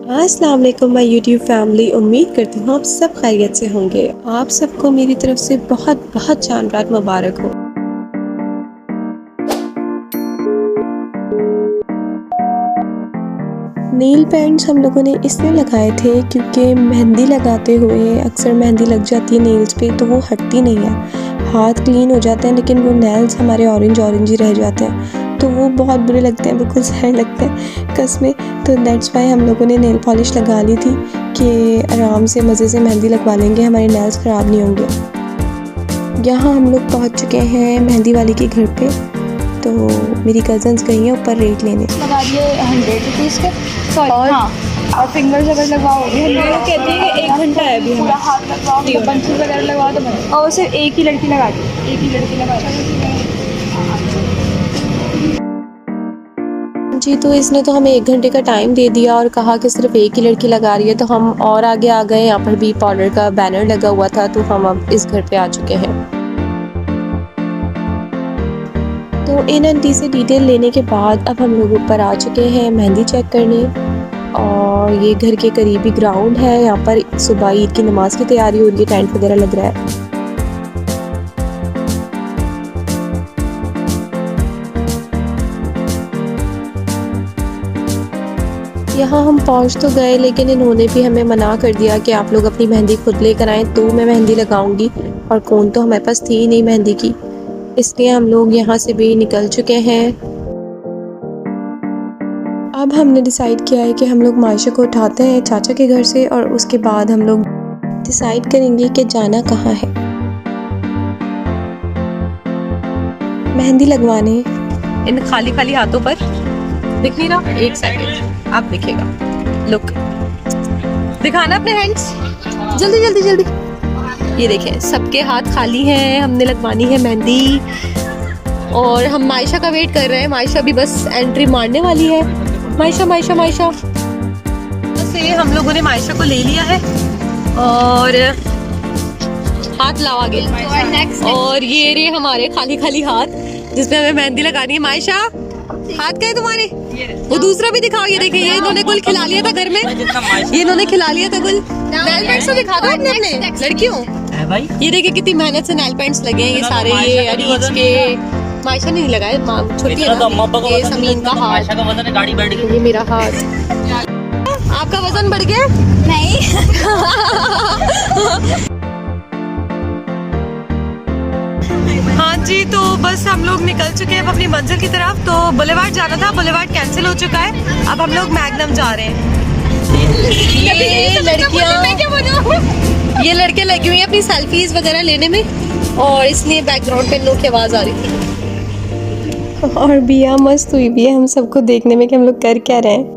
अस्सलाम वालेकुम my YouTube family. उम्मीद करती हूँ आप सब खैरियत से होंगे। आप सबको मेरी तरफ से बहुत बहुत चांद रात मुबारक हो। नील पेंट्स हम लोगों ने इसलिए लगाए थे क्योंकि मेहंदी लगाते हुए अक्सर मेहंदी लग जाती है नेल्स पे, तो वो हटती नहीं है। हाथ क्लीन हो जाते हैं लेकिन वो नेल्स हमारे ऑरेंज ऑरेंज ही रह जाते हैं, तो वो बहुत बुरे लगते हैं, बिल्कुल सही लगते हैं कसमें। तो दैट्स वाई हम लोगों ने नेल पॉलिश लगा ली थी कि आराम से मज़े से मेहंदी लगवा लेंगे, हमारे नेल्स ख़राब नहीं होंगे। यहाँ हम लोग पहुँच चुके हैं मेहंदी वाली के घर पे, तो मेरी कज़न्स गई हैं ऊपर रेट लेने। लगा दिए 100 रुपीज़ के। सॉरी, हाँ, और फिंगर्स अगर लगवाओगे कहती है कि 1 घंटा है अभी, पूरा हाथ लगवाओ, मतलब बंचेस वगैरह लगवाओ तो बने। और सिर्फ एक ही लड़की लगाती है, एक ही लड़की लगाती जी। तो इसने तो हमें 1 घंटे का टाइम दे दिया और कहा कि सिर्फ एक ही लड़की लगा रही है, तो हम और आगे आ गए। यहाँ पर भी पार्लर का बैनर लगा हुआ था, तो हम अब इस घर पे आ चुके हैं। तो इन आंटी से डिटेल लेने के बाद अब हम लोग ऊपर आ चुके हैं मेहंदी चेक करने। और ये घर के करीबी ग्राउंड है, यहाँ पर सुबह ईद की नमाज की तैयारी हो रही है, टेंट वगैरह लग रहा है। यहाँ हम पहुँच तो गए लेकिन इन्होंने भी हमें मना कर दिया कि आप लोग अपनी मेहंदी खुद लेकर आएँ तो मैं मेहंदी लगाऊंगी, और कौन तो हमारे पास थी ही नहीं मेहंदी की, इसलिए हम लोग यहाँ से भी निकल चुके हैं। अब हमने डिसाइड किया है कि हम लोग मायशा को उठाते हैं चाचा के घर से, और उसके बाद हम लोग डिसाइड करेंगे कि जाना कहाँ है मेहंदी लगवाने। इन खाली खाली हाथों पर दिख नहीं रहा, एक सेकंड आप दिखेगा। लुक, दिखाना अपने हैंड्स, जल्दी जल्दी जल्दी। ये देखें, सबके हाथ खाली हैं, हमने लगवानी है मेहंदी और हम मायशा का वेट कर रहे हैं। मायशा भी बस एंट्री मारने वाली है। मायशा मायशा मायशा से हम लोगों ने मायशा को ले लिया है और हाथ लाओ आगे। और ये रे हमारे खाली खाली हाथ जिसपे हमें मेहंदी लगानी है। मायशा, हाथ कहे तुम्हारे? वो दूसरा भी दिखाओ। ये देखिए, ये इन्होंने गुल खिला लिया था घर में, ये इन्होंने खिला लिया था गुल। नेल पेंट्स तो दिखा दो अपने अपने लड़कियों। ये देखिए कितनी मेहनत से नेल पेंट्स लगे हैं, ये सारे ये अरीज के। मायशा ने नहीं लगाए, छोटी है ना। ये समीन का हाथ, गाड़ी बढ़ गई। ये मेरा हाथ। आपका वजन बढ़ गया? नहीं। हाँ जी, तो बस हम लोग निकल चुके हैं अपनी मंजिल की तरफ। तो बुलेवार्ड जाना था, बुलेवार्ड कैंसिल हो चुका है, अब हम लोग मैग्नम जा रहे हैं। ये लड़के लगे हुए हैं अपनी सेल्फीज वगैरह लेने में, और इसलिए बैकग्राउंड पे लोग की आवाज आ रही थी। और बिया मस्त हुई भी है हम सबको देखने में कि हम लोग कर क्या रहे हैं।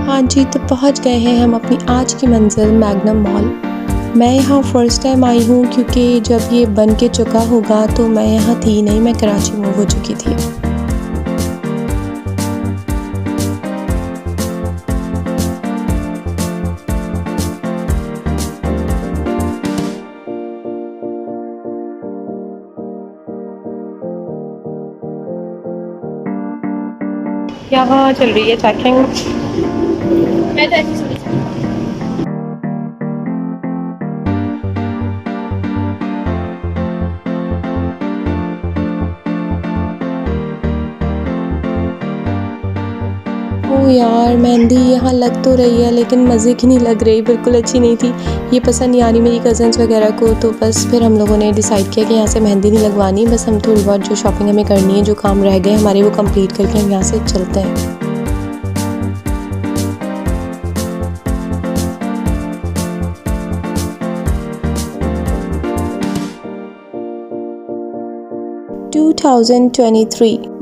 हाँ जी, तो पहुँच गए हैं हम अपनी आज की मंजिल मैग्नम मॉल। मैं यहाँ फ़र्स्ट टाइम आई हूँ क्योंकि जब ये बन के चुका होगा तो मैं यहाँ थी नहीं, मैं कराची मूव हो चुकी थी। यहाँ चल रही है चेकिंग। ओ यार, मेहंदी यहाँ लग तो रही है लेकिन मज़े की नहीं लग रही, बिल्कुल अच्छी नहीं थी। ये पसंद नहीं आ रही मेरी कज़न्स वगैरह को, तो बस फिर हम लोगों ने डिसाइड किया कि यहाँ से मेहंदी नहीं लगवानी। बस हम थोड़ी बहुत जो शॉपिंग हमें करनी है, जो काम रह गए हमारे, वो कंप्लीट करके हम यहाँ से चलते हैं।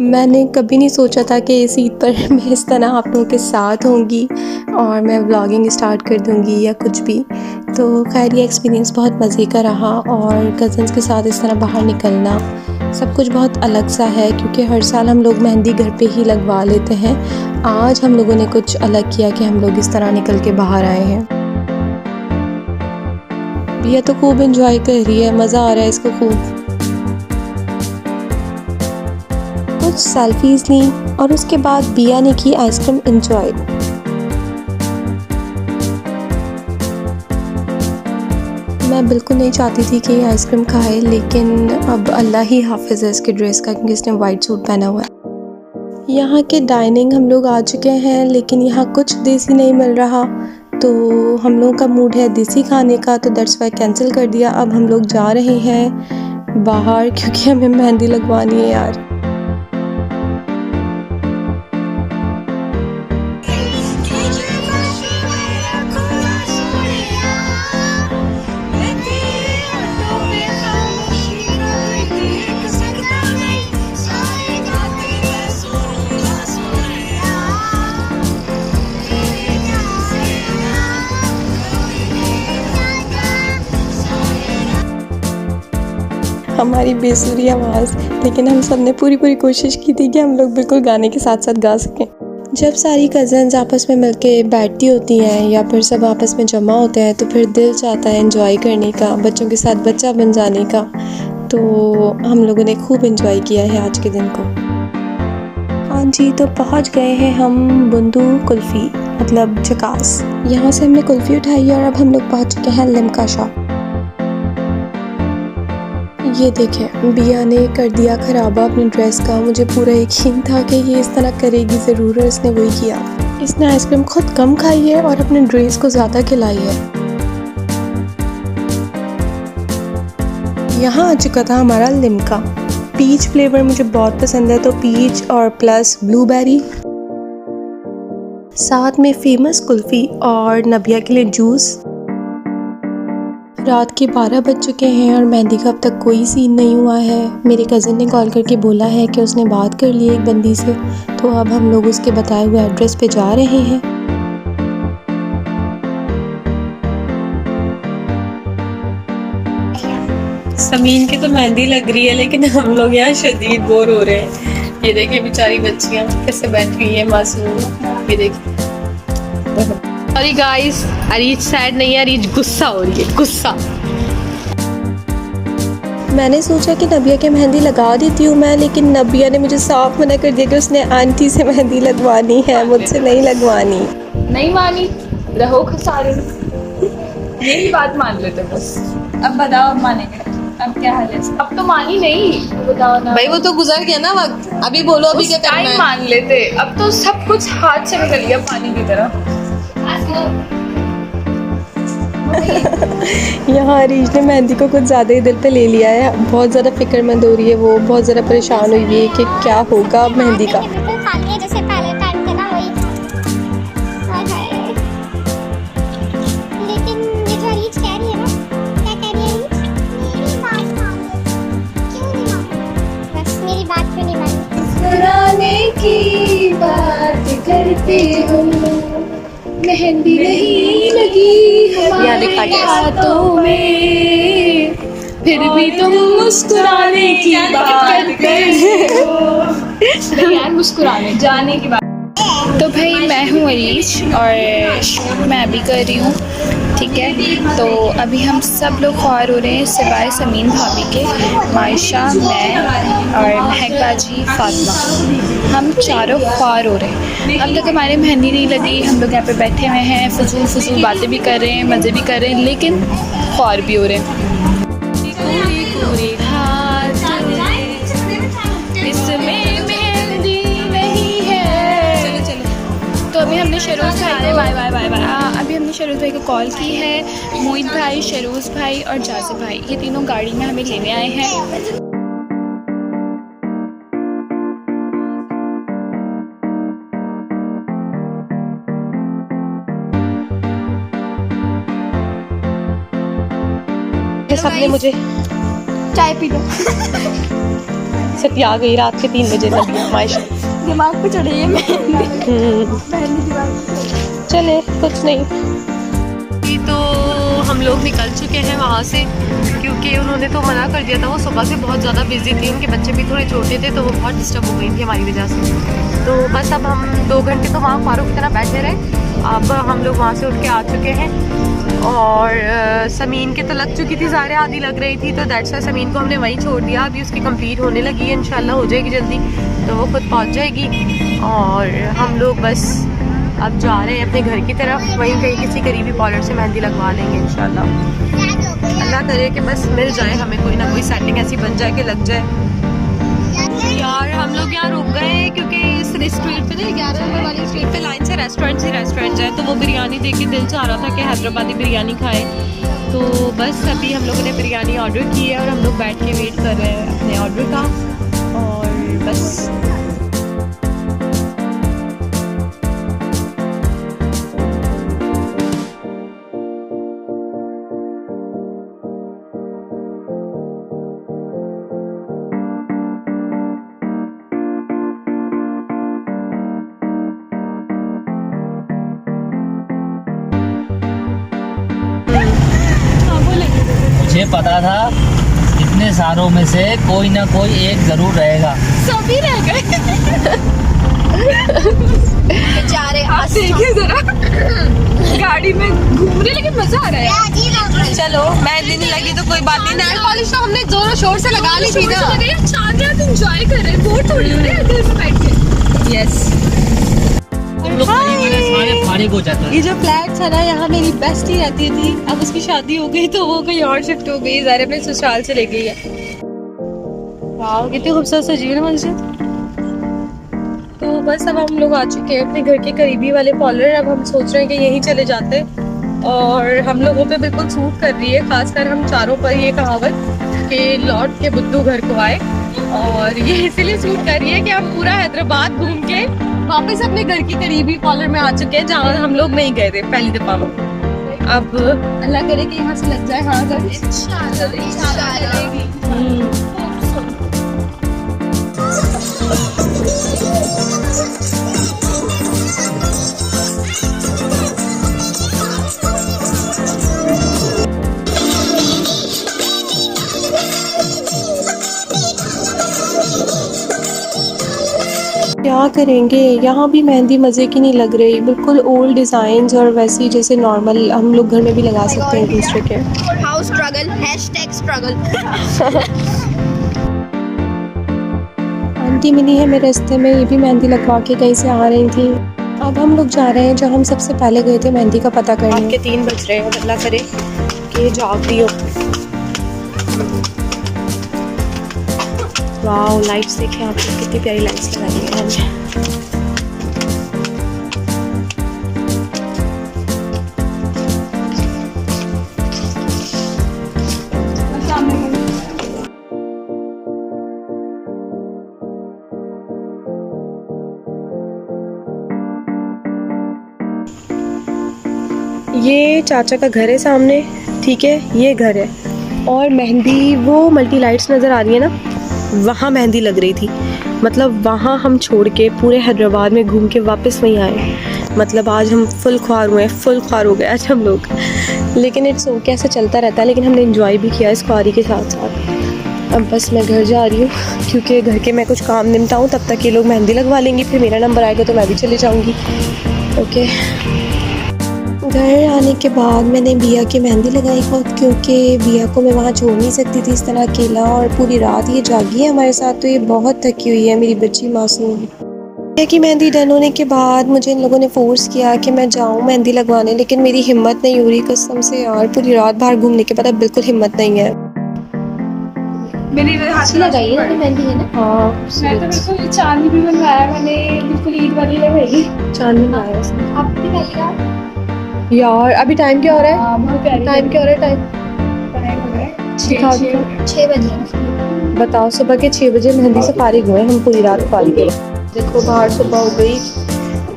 मैंने कभी नहीं सोचा था कि इस ईद पर मैं इस तरह आप लोगों के साथ होंगी और मैं व्लॉगिंग स्टार्ट कर दूंगी या कुछ भी। तो खैर ये एक्सपीरियंस बहुत मज़े का रहा, और कज़न्स के साथ इस तरह बाहर निकलना सब कुछ बहुत अलग सा है क्योंकि हर साल हम लोग मेहंदी घर पे ही लगवा लेते हैं। आज हम लोगों ने कुछ अलग किया कि हम लोग इस तरह निकल के बाहर आए हैं। बिया तो खूब एंजॉय कर रही है, मज़ा आ रहा है इसको खूब। कुछ सेल्फीज ली और उसके बाद बिया ने की आइसक्रीम एंजॉय। मैं बिल्कुल नहीं चाहती थी कि ये आइसक्रीम खाए, लेकिन अब अल्लाह ही हाफिज़ है इसके ड्रेस का क्योंकि इसने वाइट सूट पहना हुआ है। यहाँ के डाइनिंग हम लोग आ चुके हैं, लेकिन यहाँ कुछ देसी नहीं मिल रहा, तो हम लोगों का मूड है देसी खाने का, तो दैट्स वाई कैंसिल कर दिया। अब हम लोग जा रहे हैं बाहर क्योंकि हमें मेहंदी लगवानी है यार। हमारी बेसुरी आवाज़, लेकिन हम सब ने पूरी कोशिश की थी कि हम लोग बिल्कुल गाने के साथ साथ गा सकें। जब सारी कज़न्स आपस में मिलके बैठती होती हैं या फिर सब आपस में जमा होते हैं तो फिर दिल चाहता है एंजॉय करने का, बच्चों के साथ बच्चा बन जाने का। तो हम लोगों ने खूब एंजॉय किया है आज के दिन को। हाँ जी, तो पहुँच गए हैं हम बुंदू कुल्फ़ी मतलब झकास। यहाँ से हमने कुल्फ़ी उठाई और अब हम लोग पहुँच चुके हैं लिम्का शॉप। ये देखें, बिया ने कर दिया ख़राबा अपनी ड्रेस का। मुझे पूरा यकीन था कि ये इस तरह करेगी ज़रूर और इसने वही किया। इसने आइसक्रीम खुद कम खाई है और अपने ड्रेस को ज़्यादा खिलाई है। यहाँ आ चुका था हमारा लिम्का। पीच फ्लेवर मुझे बहुत पसंद है, तो पीच और प्लस ब्लूबेरी, साथ में फेमस कुल्फ़ी और नबिया के लिए जूस। रात के 12 बज चुके हैं और मेहंदी का अब तक कोई सीन नहीं हुआ है। मेरे कज़न ने कॉल करके बोला है कि उसने बात कर ली एक बंदी से, तो अब हम लोग उसके बताए हुए एड्रेस पे जा रहे हैं। समीन की तो मेहंदी लग रही है, लेकिन हम लोग यहाँ शदीद बोर हो रहे हैं। ये देखिए बेचारी बच्चियाँ कैसे बैठी हुई है मासूम। ये देखिए, सॉरी गाइस, अरीज सैड नहीं है, अरीज गुस्सा हो रही है, गुस्सा। मैंने सोचा कि नबिया के मेहंदी लगा देती हूँ मैं, लेकिन नबिया ने मुझे साफ मना कर दिया कि उसने आंटी से मेहंदी लगवानी है, मुझसे नहीं लगवानी। नहीं मानी, रहो खसारे। यही बात मान लेते बस। अब बताओ, अब मानेंगे? अब क्या हाल है? अब तो मानी नहीं, बताओ ना भाई, वो तो गुजर गया ना वक्त। अभी बोलो, अभी क्या करना है? मान लेते, अब तो सब कुछ हाथ से निकल गया पानी की तरह। यहाँ अरीज ने मेहंदी को कुछ ज़्यादा ही दिल पे ले लिया है। बहुत ज़्यादा फिक्रमंद हो रही है, वो बहुत ज़्यादा परेशान हुई है कि क्या होगा मेहंदी का। जैसे पहले टाइम थे ना वही। लेकिन ये जो अरीज कह रही है ना, क्या कह रही है अरीज? मेरी बात मान लो। क्यों नहीं मानो? बस मेरी बात क्यों नहीं मानी? मुस्कुराने की बात करते हो, मेहंदी नहीं लगी हमारे हाथों में, फिर भी तुम मुस्कुराने की बात करते हो। यार मुस्कुराने जाने की बात। तो भाई मैं हूँ अरीज और मैं अभी कर रही हूँ, ठीक है। तो अभी हम सब लोग ख्वार हो रहे हैं सिवाय समीन भाभी के। मायशा, मैं और महक बाजी, फातिमा, हम चारों ख्वार हो रहे हैं। अब तक हमारी मेहंदी नहीं लगी, हम लोग यहाँ पे बैठे हुए हैं, फजूल बातें भी कर रहे हैं, मज़े भी कर रहे हैं, लेकिन ख्वार भी हो रहे हैं। इसमें मेहंदी नहीं है। तो अभी हमने शरोज़ भाई को अभी हमने शरोज़ भाई को कॉल की है। मोहित भाई, शरोज़ भाई और जाज़िब भाई, ये तीनों गाड़ी में हमें लेने आए हैं। सबने मुझे चाय पी लो। सत्या गई रात के 3 बजे नबिया मायशा दिमाग पे चढ़ी है मेहंदी दिमाग पे। चले कुछ नहीं। तो हम लोग निकल चुके हैं वहाँ से, क्योंकि उन्होंने तो मना कर दिया था। वो सुबह से बहुत ज़्यादा बिजी थी, उनके बच्चे भी थोड़े छोटे थे, तो वो बहुत डिस्टर्ब हो गई थी हमारी वजह से। तो बस अब हम 2 घंटे तो वहाँ फारूक की तरह बैठे रहे। अब हम लोग वहाँ से उठ के आ चुके हैं, और समीन के तो लग चुकी थी ज़ारे, आधी लग रही थी, तो दैट्स वाई समीन को हमने वहीं छोड़ दिया। अभी उसकी कंप्लीट होने लगी है, इंशाल्लाह हो जाएगी जल्दी, तो वो खुद पहुँच जाएगी। और हम लोग बस अब जा रहे हैं अपने घर की तरफ, वहीं कहीं किसी करीबी पार्लर से मेहंदी लगवा लेंगे इंशाल्लाह। अल्लाह करे कि बस मिल जाए हमें कोई ना कोई सेटिंग ऐसी बन जाए कि लग जाए। यार हम लोग यहाँ रुक गए हैं क्योंकि इस स्ट्रीट पे ना 11 नंबर वाली स्ट्रीट पे लाइन से रेस्टोरेंट्स है, तो वो बिरयानी देख के दिल चाह रहा था कि हैदराबादी बिरयानी खाए। तो बस अभी हम लोगों ने बिरयानी ऑर्डर की है और हम लोग बैठ के वेट कर रहे हैं अपने ऑर्डर का, और बस। मुझे पता था इतने सारों में से कोई ना कोई एक जरूर रहेगा। सभी रह गए बेचारे। आप देखिए जरा गाड़ी में घूम रहे, लेकिन मजा आ रहा है। चलो मेहंदी नहीं लगी तो कोई बात नहीं, नेल पॉलिश तो हमने जोरों शोर से लगा ली थी ना। 4 रात एंजॉय कर रहे हैं, बोर थोड़ी हो रहे हैं घर पे बैठ के। यस, हम लोग सारे फारिग हो जाते हैं। ये जो फ्लैट था ना, यहाँ मेरी बेस्टी रहती थी, अब उसकी शादी हो गई तो वो कहीं और शिफ्ट हो गई, ज़ाहिर अपने ससुराल से ले गई है। वाह कितनी खूबसूरत सजी है मस्जिद। तो बस अब हम लोग आ चुके हैं अपने घर के करीबी वाले पार्लर। अब हम सोच रहे हैं कि यहीं चले जाते हैं, और हम लोगों पे बिल्कुल सूट कर रही है, खासकर हम चारों पर ये कहावत कि लौट के बुद्धू घर को आए। और ये इसीलिए सूट कर रही है कि हम पूरा हैदराबाद घूम के वापस अपने घर की करीबी पार्लर में आ चुके हैं, जहाँ हम लोग नहीं गए थे पहली दफा में। अब अल्लाह करे कि यहाँ से लग जाए। हाँ सर, क्या करेंगे, यहाँ भी मेहंदी मज़े की नहीं लग रही, बिल्कुल ओल्ड डिज़ाइंस और वैसी जैसे नॉर्मल हम लोग घर में भी लगा सकते हैं दूसरे के। How struggle, #struggle. आंटी मिली है मेरे रास्ते में, ये भी मेहंदी लगवा के कहीं से आ रही थी। अब हम लोग जा रहे हैं जहाँ हम सबसे पहले गए थे मेहंदी का पता करने। आपके 3 बज रहे हैं, अल्लाह करे कि जाग रही हो। वाओ लाइट्स देखें आप, कितनी प्यारी लाइट्स लगाई है हमने। ये चाचा का घर है सामने, ठीक है, ये घर है। और मेहंदी वो मल्टी लाइट्स नज़र आ रही है ना, वहाँ मेहंदी लग रही थी। मतलब वहाँ हम छोड़ के पूरे हैदराबाद में घूम के वापस वहीं आए। मतलब आज हम फुल ख्वार हुए, फुल ख्वार हो गए आज हम लोग। लेकिन इट्स ओके, ऐसा चलता रहता है, लेकिन हमने एंजॉय भी किया इस ख्वारी के साथ साथ। अब बस मैं घर जा रही हूँ, क्योंकि घर के मैं कुछ काम निपटाऊँ, तब तक ये लोग मेहंदी लगवा लेंगी, फिर मेरा नंबर आएगा तो मैं भी चले जाऊँगी। ओके, घर आने के बाद मैंने बिया की मेहंदी लगाई खुद, क्योंकि बिया को मैं वहाँ छोड़ नहीं सकती थी इस तरह अकेला, और पूरी रात ये जागी है हमारे साथ, तो ये बहुत थकी हुई है मेरी बच्ची मासूम। बिया की मेहंदी डन होने के बाद मुझे इन लोगों ने फोर्स किया कि मैं जाऊँ मेहंदी लगवाने, लेकिन मेरी हिम्मत नहीं हो रही कसम से यार, पूरी रात बाहर घूमने के बाद अब बिल्कुल हिम्मत नहीं है। मेरी हाथ लगाई है मेहंदी है ना। हाँ, मैं तो बिल्कुल चांदी भी बनवाया मैंने, बिल्कुल ईद वाली लगाई। चांदी लगाया उसने। आप भी लगाई यार अभी टाइम क्या हो रहा है? टाइम क्या हो रहा है? टाइम 6 बजे। बताओ, सुबह के 6 बजे मेहंदी से फारिग हुए हम, पूरी रात फारिग हुए। देखो बाहर सुबह हो गई,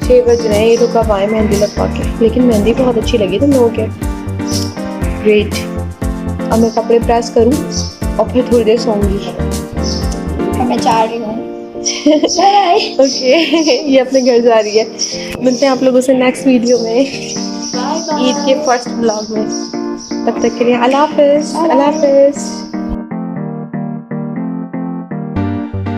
6 बज रहे हैं, ये तो कब आए मेहंदी लगवा के। लेकिन मेहंदी बहुत अच्छी लगी तुम लोगों के, ग्रेट। अब मैं कपड़े प्रेस करूँ और फिर थोड़ी देर सोऊंगी। मैं जा रही हूँ। ओके, ये अपने घर जा रही है। मिलते हैं आप लोगों से नेक्स्ट वीडियो में, ईद के फर्स्ट ब्लॉग में। तब तक के लिए अल्लाह हाफिज। अल्लाह हाफिज।